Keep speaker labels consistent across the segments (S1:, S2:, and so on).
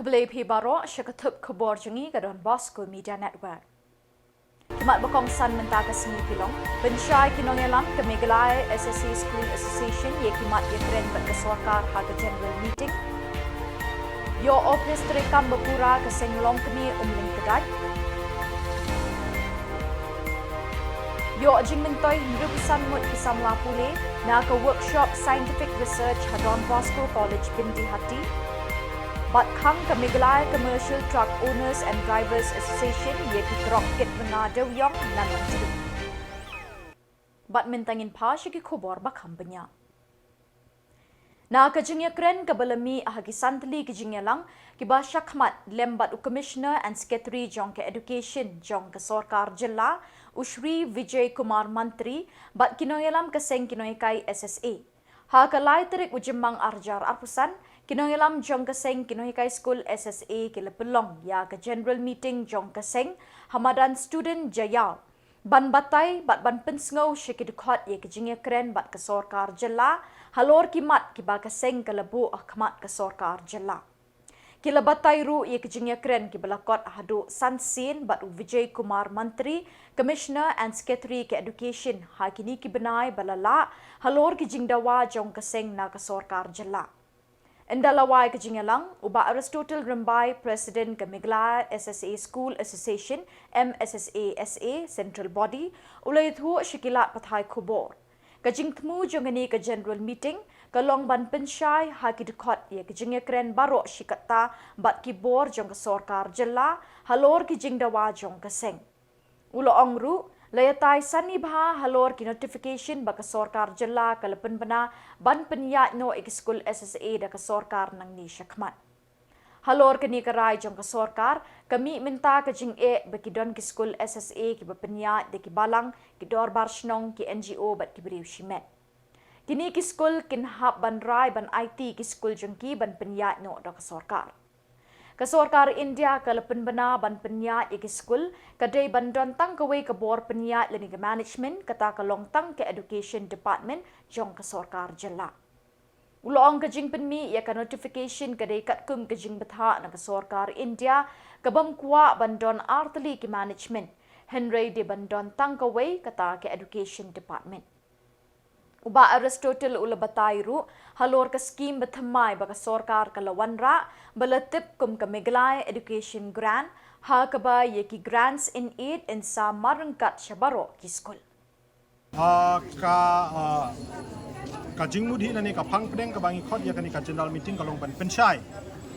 S1: Kebelai baro syakatup Khuborjylla ke donbosco media network. Kimat berkongsan mentah ke Shillong, Bensyai Kinongelam ke Meghalaya SSA School Association ye kimat ye keren berkesorkar harga general meeting. Yo opres terekam berpura ke Shillong kini umling kedai. Yo Jymmang toy hidup sanmut ke Samla pule NAKA workshop scientific research ha Donbosco College Binti Hati. Bat khang ke Meghalaya Commercial Truck Owners and Drivers Association ye ki rocket menga dewyong nan nanti. Bat mentangin pa syaki Khubor bakham benya. Na kejingya keren ke belemi ahagi santli kejingya lang ki ba syakmat lembat Commissioner and Secretary jong ke Education jong ke Sorkar Jylla Ushri Vijay Kumar Mantri bat kinoyelam ke seng kinoikai SSA. Ha kalai terik Jymmang arjar arpusan Kinongelam jong keseng kinohikai school SSA ke lepelong ya ke general meeting jong keseng hamadan student Jylla. Ban batai bat ban pensngau syekidukot ye ke jingya keren bat ke Sorkar Jylla halor kimat ki ba keseng ke lebu ahkamat ke Sorkar Jylla. Kila batai ru ye ke jingya keren ki belakot hadu sansin bat Vijay Kumar Mantri Commissioner and Secretary ke Education ha kini ki benai balala halor ki jingdawa jong keseng na ke Sorkar Jylla. Indalawai ke Jingalang, uba Aristotle Rembai, President ke Meghalaya SSA School Association, MSSA SA, Central Body, ulai thu syikilat pathai Khubor. Kajing temu jongani ke General Meeting, kalong ban pensyai haki dekot ye kejing keren barok syikata bat kibor jong ke Sorkar Jylla, halor ki jingdawa jong ke seng. Ulo ongru, layatai sani bha halor ki notification baka Sorkar Jylla ke lepen bena ban penyat no ik school SSA da ke Sorkar nang ni syakmat. Halor ke ni kerai jong ke Sorkar, kami minta ke jing baki don ke school SSA ki berpenyat de ki balang ki dor barshnong ki NGO bat ki beriu shimet. Kini ki school kin hap ban rai ban IT ki school jong ki ban penyat no da ke Sorkar. Ke Sorkar India ke lepen bena ban penyat iki school kadai bandon tang kawai ke bor penyat leni ke management kata ke longtang ke education department jong ke Sorkar Jylla. Ulong ke jing penmi ia ke notification kadai kat kum ke jing betha na ke Sorkar India ke bam kuat bandon artli ke management Henry di bandon tang kawai kata ke education department. Uba Aristotle ula batairu halor ke skim bethamai baka Sorkar ke lawanra beletip kum ke Meghalaya Education Grant ha ke ba ye ki grants in aid in sa marengkat syabaro ki school.
S2: Ka jingmudi nani ka pangpedeng ka bangi khot ya kani ka general meeting kalong ban pensyai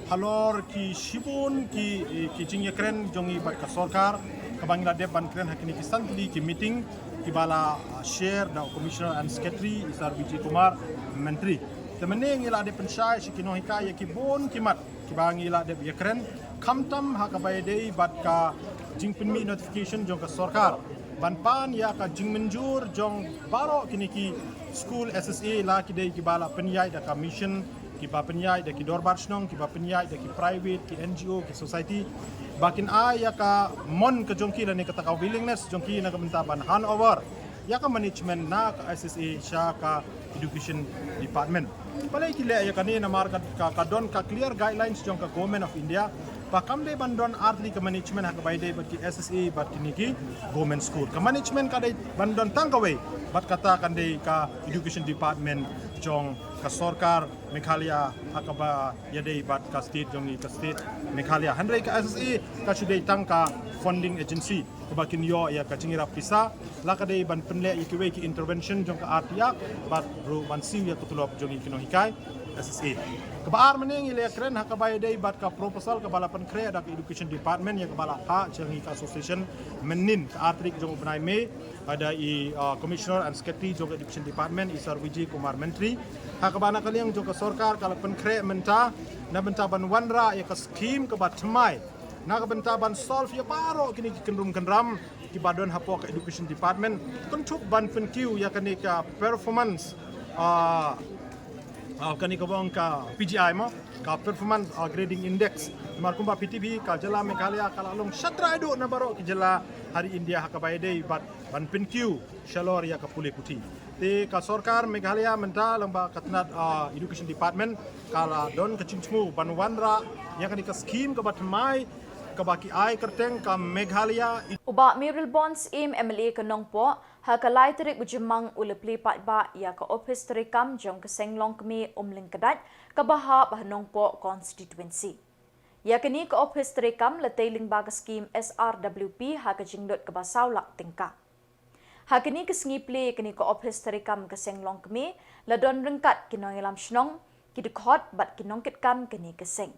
S2: halor ki shibun ki jingye kren jongi bat ka Sorkar ka bangi la dep ban kren hakini ki santli ki meeting ki bala share da Commissioner and Secretary Isar Vijay Kumar Menteri. Temene ngila de pensyai sikino hika ya ki bon kimat ki bangi la de ya kren kamtam ha ka bayadei bat ka jingpenmi notification jong ka Sorkar. Ban pan ya ka jingmenjur jong baro kini ki school SSA la ki dei ki bala penyai da ka mission ki ba penyai da ki dorbarshnong ki ba penyai da ki private ki NGO ki society bakin ya ka mon ke jongki la ni kata ka willingness jongki na ka mentaban handover ya ka management na ka SSA sya ka education department palai ki le ya ka ni na markat ka don ka clear guidelines jong ka government of India pakam de bandon artli ka management ha ka bai de bat ki SSA bat kini ki government school ka management ka de bandon tangkawai bat kata kan de ka education department jong ka Sorkar Meghalaya hakaba yadei bat ka state jongi ka state Meghalaya handai ka SSA ka sudai tangka funding agency kebakin yo ya ka cingira pisa la ka dei ban penle ikiwe ki intervention jong ka artia bat ru ban siu ya kutulop jongi kino hikai SSA kebaar meneng ile keren hakaba yadei bat ka proposal ka balapan kre ada ka education department ya ka bala ha jongi ka association menin ka artrik jong benai me ada Commissioner and Secretary jong education department Isar Vijay Kumar Menteri hakabana kaliang jong ka Sorkar kala penkre menta na benta ban wanra ya ka scheme ka batmai na ka benta ban solve ya baro kini kendrum kendram ki badon hapo ka education department kuntuk ban penkiu ya kani ka performance kani ka bang ka PGI mo ka performance grading index markumba PTV ka Jylla Meghalaya kala long syatra edu na baro ki Jylla hari India hakabayde bat ban penkiu shalor ya ka pule puti Di ka sorkar Meghalaya menta lamba katnat education department kala don kecingmu banwanra yang kani ka scheme ka batmai ka baki ai kerteng ka Meghalaya.
S1: Uba Miril Bonds MLA kanong po, hakalay tarik Jymmang ulapli pa ba ya ka office tarikam jong ka Shillong kami umlingkadat kabaha bahanong po constituency. Ya kini ka office tarikam latailing baga scheme SRWP hakajingdot kabasaw lak tingka. Hakini ka sngipli kini ka office tarikam ka Shillong kami ladon rengkat kinong ilam shnong kidukot bat kinongkit kam kini ka sing.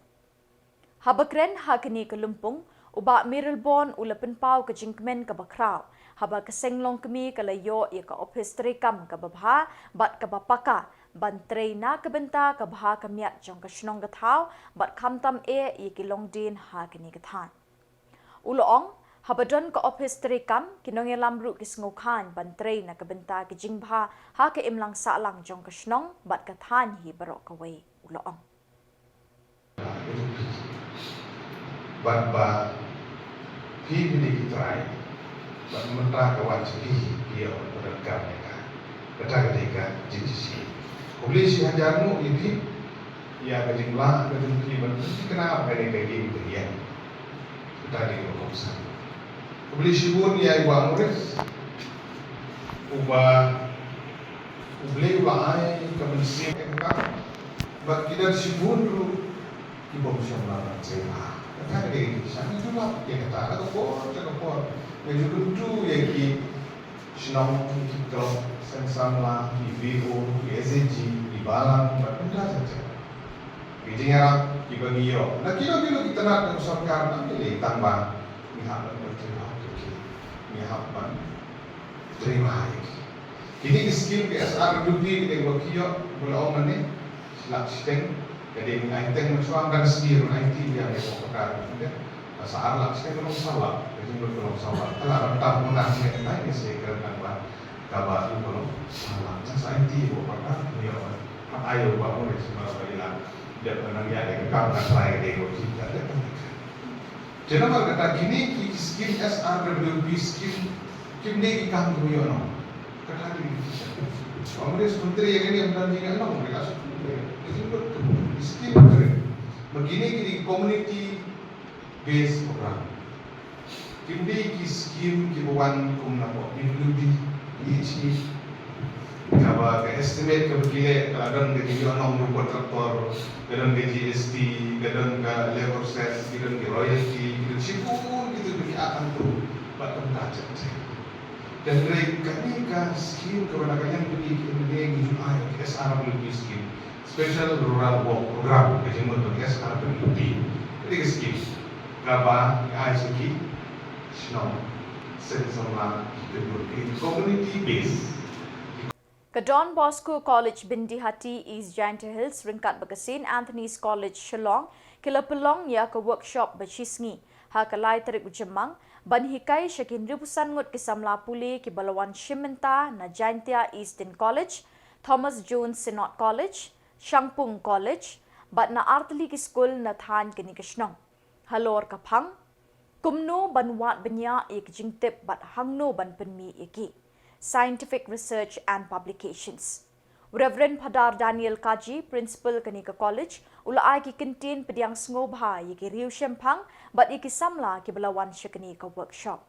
S1: Habakren hakini ka lumpung uba Miralbon ulapan pau ka jingkmen ka bakraw haba ka Shillong kami kalayo ya ka office tarikam ka babha bat ka bapaka bantrei na ka benta ka baha ka miat jong ka shnong gathaw bat kamtam ya kilong din hakini gathan. Uloong habadon ka office tarikam kinong lamru kisngukan bantrei na ka benta ka jingbha ha ka imlang salang jong ka shnong bat kathan hi barok kaway uloong.
S3: But he really tried. But mentah kawan sendiri dia berdekat mereka. Ketika JCC. Polisi hajarmu ini ya kejumlah kejumlah kenapa ini kayak gini dia. Kita di urusan. Polisi pun ya ibu murid ubah ai kemensi engkau. But kita sibun dulu ibu bisa melakukan cerita. Kata dia sana itulah yang kata Khubor. Yang itu yang di Shillong, kita Samla, di VO, di SG, di Balang, benda saja. Bijingnya kita giyo. Nah kita nak sorkar nak pilih tambah mihak terima lagi. Ini skill SRWP kita buat giyo belum ni silap sistem. Jadi item mencuangkan sendiri IT yang dipokokkan, saat lah saya belum salah, jadi belum salah. Kalau rentang menangnya ini saya kira kabar itu belum salah. Saya IT pokokkan, dia ayo bangun semua bilang dia pernah ada kawan saya di kita ada. Jadi kalau kata gini, skim SRWP skim ni ikan tujuan, kata ini. Kemudian menteri yang ini yang berani kan, mereka skill begini di community based program. Kini ki scheme ki bukan kumnapo include EHE. Kalau ke estimate ke begini kadang ke yonom kontraktor, kadang ke GST, kadang ke labor cess, kadang ke royalty, kadang sipun itu beri akan tu bakal tajam. Dan mereka ni kan scheme kebanyakan beri ini Jymmang SRWP scheme. Special Rural Work Program kejimut untuk SRWP. Jadi skip, gaba, ICT, Shillong, Samla, community base.
S1: Ke Donbosco College Bindihati East Giant Hills ringkat bekasin Anthony's College Shillong kila pelong ya ke workshop becisngi ha kalai tarik Jymmang ban hikai syakin ribusan ngut ke Samla puli ke balawan Shimenta na Giantia Eastern College, Thomas Jones Synod College, Shangpung College, bat na artli ki school na than kini kashnong. Halor kapang, kumno banwat banya ik jingtip bat hangno ban penmi iki. Scientific Research and Publications. Reverend Padar Daniel Kaji, Principal kini ka college, ulaay ki kintin pediang ngobha iki riu shempang bat iki Samla ki belawan syakini ka workshop.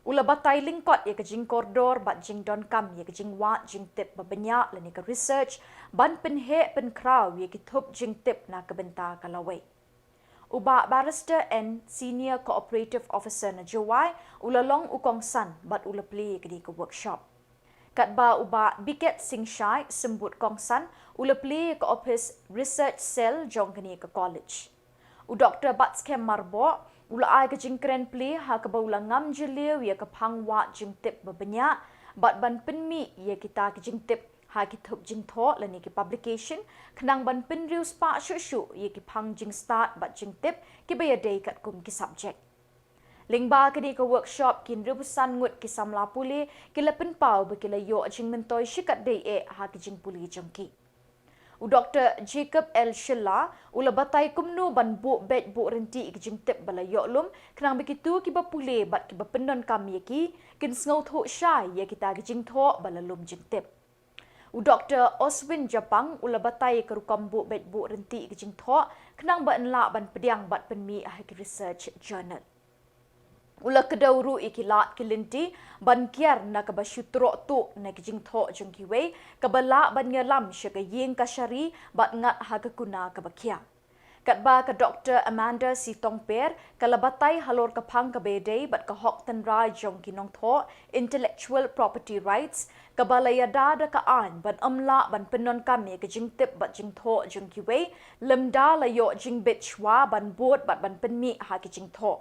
S1: Ula batay lingkot ya kajing koridor bat jing don kam ya kajing wat jing tip babanya lani ka research ban penhe pen kraw ya kithup jing tip na kabenta kalaway. Uba barrister and senior cooperative officer na Jowai ula long ukong san bat ula pli kini ka workshop. Katba uba Biket Singshai sembut kongsan ula pli ka office research cell jong kini ka college. U Dr. Batskem Marbo ula ay ka jingkren pli ha ka baula ngam jiliw ya ka pangwa jingtip babanya bat ban penmi ya kita ka jingtip ha kithup jingtho lani ki publication khnang ban penriu spa shu ya ki phang jing start bat jingtip ki bayadai kat kum ki subject. Lingba kini ka workshop kin ribusan ngut ki Samla puli kila penpau bekila yo jing mentoi shikat dei ha ki jing puli jongki. U Dr. Jacob L. Jylla ula batay kumno ban bu bet bu renti ik jingtip bala yoklum kenang begitu ki bapule bat ki bapenon kami ki kin sngow tho syai ya kita ki jingtho bala lum jingtip. Dr. Oswin Japang ula batai ke rukam bu bet bu renti ke jing tho kenang ba enla ban pediang bat penmi research journal. Ula kedauru ikilat kilinti ban kiar na ka basyutro tu na ke jing tho jong kiwe kabala ban nyalam syaka ying kasyari bat ngat ha ke kuna ka bakia. Katba ke Dr. Amanda Sitongper kalabatai halor kapang kabedei bat ka hok tenra jong kinong tho intellectual property rights kabalaya da ka an ban amla ban penon kami ke jing tip bat jing tho jong kiwe lemda layo jing bitchwa ban board bat ban penmi ha ke jing tho.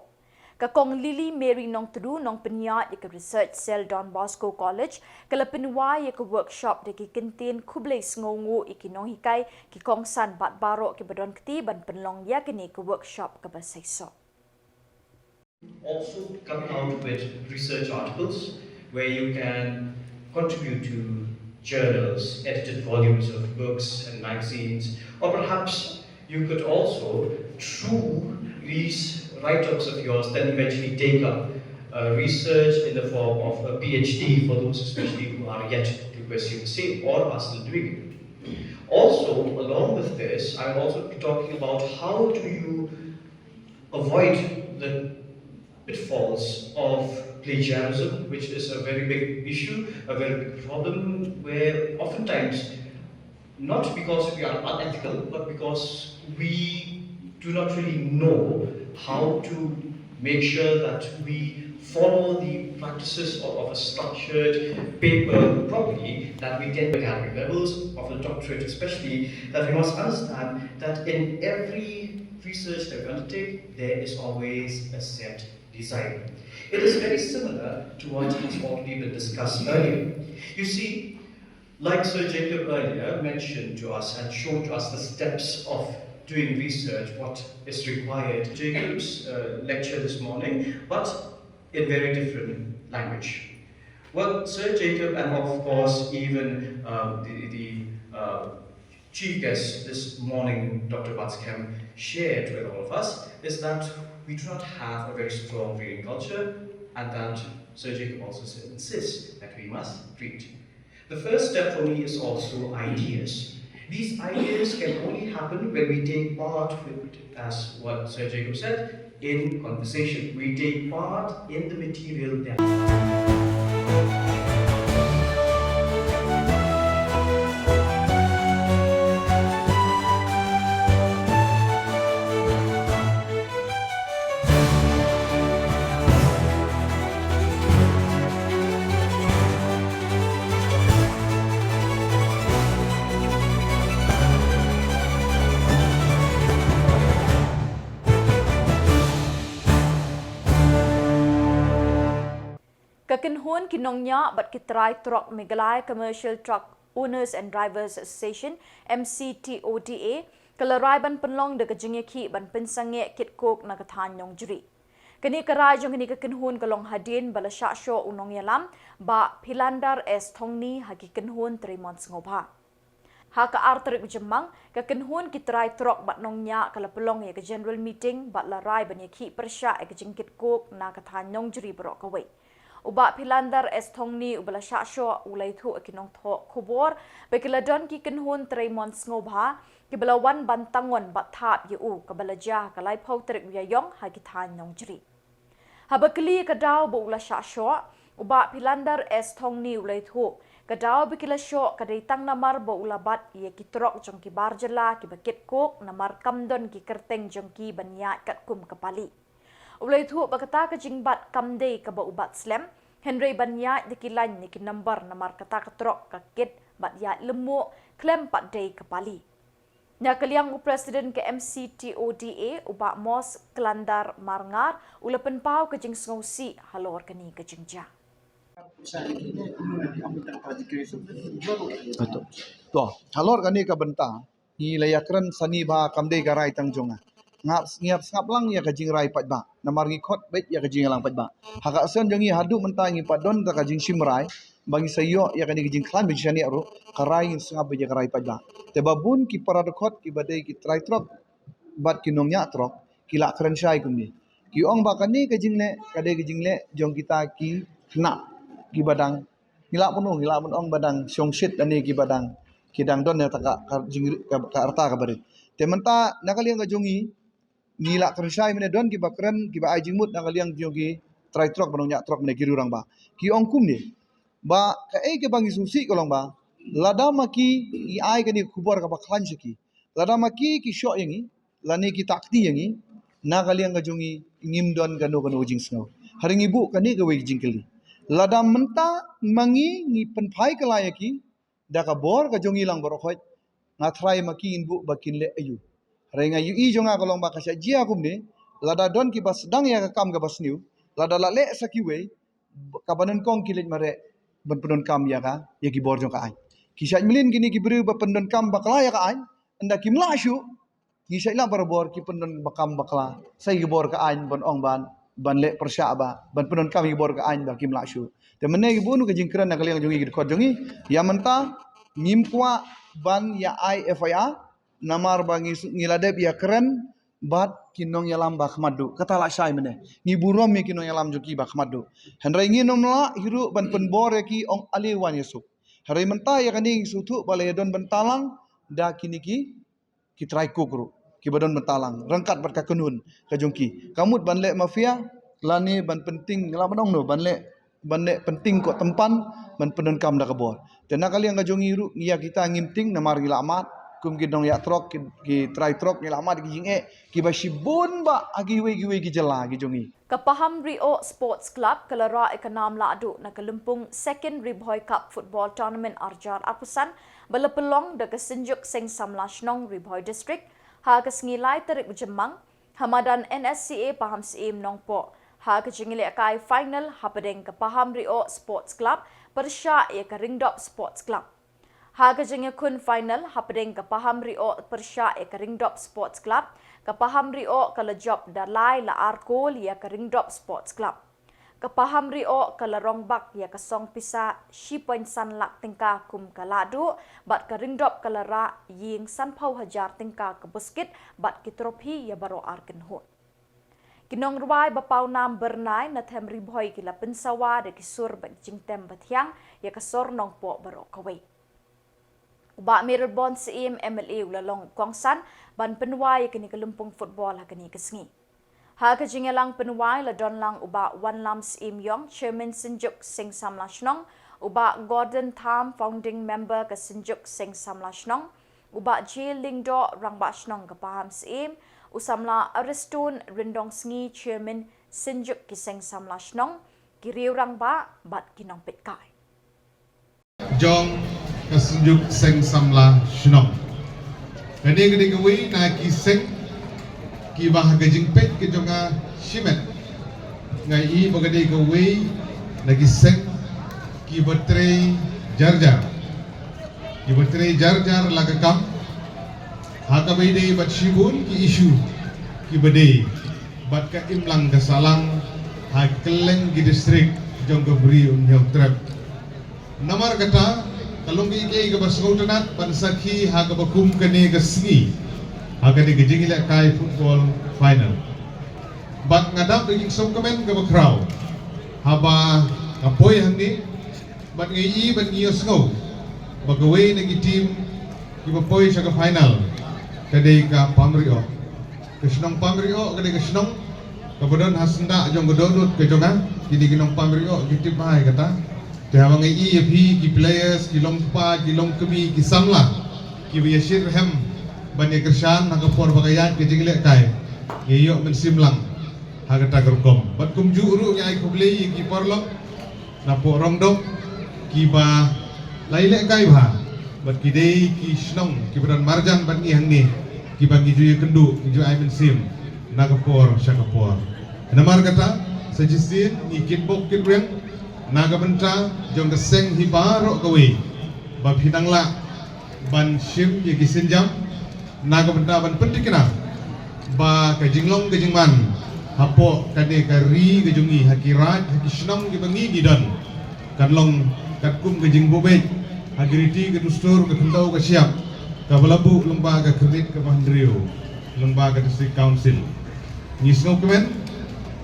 S1: Kakong Lily Mary nong tudu nong penyat ke research cell Don Bosco College kala penwa ke workshop de ki kentin khublei sngongu ikinong hikai ki kongsan bat baro ke badon keti ban penlong ya kini ke workshop ke basaiso.
S4: Also coming out with research articles where you can contribute to journals, edited volumes of books and magazines, or perhaps you could also, through these write-ups of yours, then eventually take up research in the form of a PhD for those especially who are yet to pursue the same or are still doing it. Also, along with this, I'm also talking about how do you avoid the pitfalls of plagiarism, which is a very big issue, a very big problem, where oftentimes, not because we are unethical, but because we do not really know how to make sure that we follow the practices of a structured paper properly, that we get academic levels of the doctorate especially, that we must understand that in every research that we undertake, there is always a set design. It is very similar to what has already been discussed earlier. You see, like Sir Jacob earlier mentioned to us and showed to us the steps of doing research, what is required. Jacob's lecture this morning, but in very different language. Well, Sir Jacob and of course even the chief guest this morning, Dr. Batskham, shared with all of us is that we do not have a very strong reading culture, and that Sir Jacob also insists that we must read. The first step for me is also ideas. These ideas can only happen when we take part with, as what Sir Jacob said, in conversation. We take part in the material that
S1: Kakinhun kinongnya bat kitrai truck Meghalaya Commercial Truck Owners and Drivers Association MCTODA kalarai ban penlong de kejengeki ban pensange kit kok na kathanyong juri. Kini karai jong kini kakinhun kalong hadin bala syaksyo unong yalam ba Philandar S Thongni hagi kinhun trimon ngobha. Ha ka arterik Jymmang kakinhun kitrai truck bat nongnya kala pelong ya ke general meeting bat larai ban yaki persya ke jengkit kok na kathanyong juri berok kawai. Uba Philandar S Thongni ubala syaksyo ulai thu akinong tho Khubor bekila don ki kinhun trimon ngobha kibalawan bantangon bat thap yu kabala jah kalai phau terik yayong hagitan nong jri. Habakli kadaw bo ula syaksyo uba Philandar S Thongni ulai thu kadaw bekila syo kadai tang namar bo ula bat ye kitrok jong ki Khuborjylla ki bakit kok namar kamdon ki kerteng jong ki banyat kat kum kapali. Ulai thu bakata ka jingbat kamdei ka ba ubat slam Henry banyat dikilan ni ki number namar kata katrok ka kit bat ya lemu klem pat dei kapali. Na kaliang presiden ke MCTODA uba mos kelandar marngar ulapen pau ke jing sngosi halor kani ke jingja.
S5: Betul. Tuh, halor kani ka benta. Ni layakran sani ba kamdei garai tangjonga. Ngap lang ya kajing rai pat ba. Namar ngikot bet ya kajing lang pat ba. Haka sen jangi hadu menta ngi padon ta kajing simrai. Bagi sayo ya kani kajing klan be jani ro karai ngap be garai pat ba. Te babun ki paradokot ki badai ki trai trop bat ki nongnya trop ki la kran syai kumni. Ki ong ba kani kajing le kadai kajing le jong kita ki kena ki badang ngilak penuh badang syongshit ani ki badang kidang don ya taka ka arta ka bari te menta nakaliang ka jongi ngilak kersai mene don ki bakren ki ba ai jingmut nakaliang jongi trai trok banong trok mene kirurang ba ki ongkum ni ba ka ke bangi susi kolong ba lada maki i ai ka ni khubor ka baklan siki lada maki ki syok yangi lani ki takti yangi nakaliang ka jongi ngim don kanu jing snow hari ngibu kani ka we jingkeli lada menta mangi ngi penpai kelayaki da ka bor ka jongi lang borokhoi nga try maki inbu bakin le ayu renga yu i jonga kolong ba kasya jia kumne lada don ki bas dang ya ka kam ka bas niu lada la le sakiwe ka banan kong kilit mare ban penon kam ya ka ya ki bor jong ka ai kisah milin gini ki beri ba penon kam bakla ya ka ai anda ki mlashu ni sai la bor ki penon bakam bakla sai ki bor ka ai ban ong ban le persya ba ban penon kam ki bor ka ai ba ki mlashu te mene ki bunu ka jingkran nak liang jongi ki khot jongi ya menta ngim kwa ban ya ai FIA namar bangi ngiladep ya keren bat kinong yalam bakhmadu kata la sai mene ni burom mi kinong yalam joki bakhmadu hendrai ngi nomla hiru ban penbor ya ki ong aliwan yesu hari menta ya kani sutu balai don bentalang da kini ki try kukru ki badon bentalang rangkat bat ka kenun ka jongki kamut ban le mafia lani ban penting la banong no ban le penting ko tempan ban penon kam da kabor dan nakali yang ka jongi ru ya kita ngimting namar gilamat kum gidong ya trok ki try trok ni lama di jinge ki basibun ba agi we ki Jylla gi jongi
S1: Kapaham Rio Sports Club kelara ikanam ladu na kelumpung second Riboy Cup Football Tournament arjar apusan belepelong de kesenjuk seng Samla Shnong Riboy District ha kesngilai terik Jymmang hamadan NSCA Paham Sim Nongpo ha kejingile kai final hapadeng Kapaham Rio Sports Club persya ya keringdop Sports Club Haga jengya kun final hapadeng Kapaham Rio persya ka Ringdop Sports Club Kapaham Rio kala job dalai la arkol ya ka Ringdop Sports Club Kapaham Rio kala rongbak ya ka song pisa shipoin san lak tingka kum kaladu bat ka Ringdop kala ra ying san pau hajar tingka ka buskit bat ki tropi ya baro arken hot Kinong ruai bapau nam bernai na them riboy kila pensawa de kisur bak jingtem bathyang ya ka sor nong po baro kawai Uba Mirbon Sim MLA ulalong Kongsan ban penwai kini kelumpung football ha kini kesngi. Ha kejingelang penwai la don lang uba Wan Lam Sim Yong Chairman Sinjuk Sing Samla Shnong uba Gordon Tham founding member ke Sinjuk Sing Samla Shnong uba J Lingdo Rangba Shnong ke Paham Sim usamla Aristun Rindong Sngi Chairman Sinjuk ki Sing Samla Shnong kiriu Rangba bat kinong petkai.
S3: Jong kesenjuk seng Samla Shnong. Kani kini kewi na ki seng ki bahaga jingpet ke jonga shimet. Ngai i bagadi kewi na ki seng ki betre jarjar. Ki betre jarjar lagakam. Haka bide bat shibun ki isu ki bede bat ka imlang kesalang ha keleng ki distrik jong kebri unyok trap. Namar kata kalung ke Bosco tanat pansaki ha bakum kene kesngi ha kene gejingile kai football final bat ngadap daging som kamen ke bakraw haba kapoy handi bat ngi ban ngiyos ngo bagawe nagi team ki bapoy sa ka final kade ka pamrio kesnong pamrio kade kesnong kabodon hasenda jong godonut ke jonga kini ginong pamrio gitip hai kata Tiada mengai EFP, ki players, ki longpa, ki longkemi, ki Samla, ki Yashir Hem, banyak kerjaan, nak for bagaian, ki jinglek kai, ki yok mensimlang, haga tagerkom. Bat kum juru yang aku beli, ki porlok, napo rongdok, ki ba lailek kai bah, bat ki day, ki Shnong, ki beran marjan, bat ni hang ni, ki bagi juye kendu, ki juye mensim, nak for, syakapor. Namar kata, suggestion, ni kitbok kitbreng. Naga benta jong keseng hibaro kawe bab hidangla ban shim ye kisinjam naga benta ban pentikna ba ka jinglong ka jingman hapo kade kari ka jungi hakirat hakishnong ki bangi gidan kanlong katkum ka jingbobe hagiriti ka dustur ka kentau ka siap ka balabu lembaga kredit ka Pandrio lembaga district council nisno kemen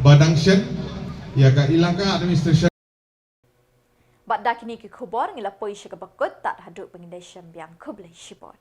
S3: badang shen ya ka ilangka administration
S1: Bat dah kini ki Khubor ngila poi syaka bakut tak haduk pengindai syambiang kublai Shibor.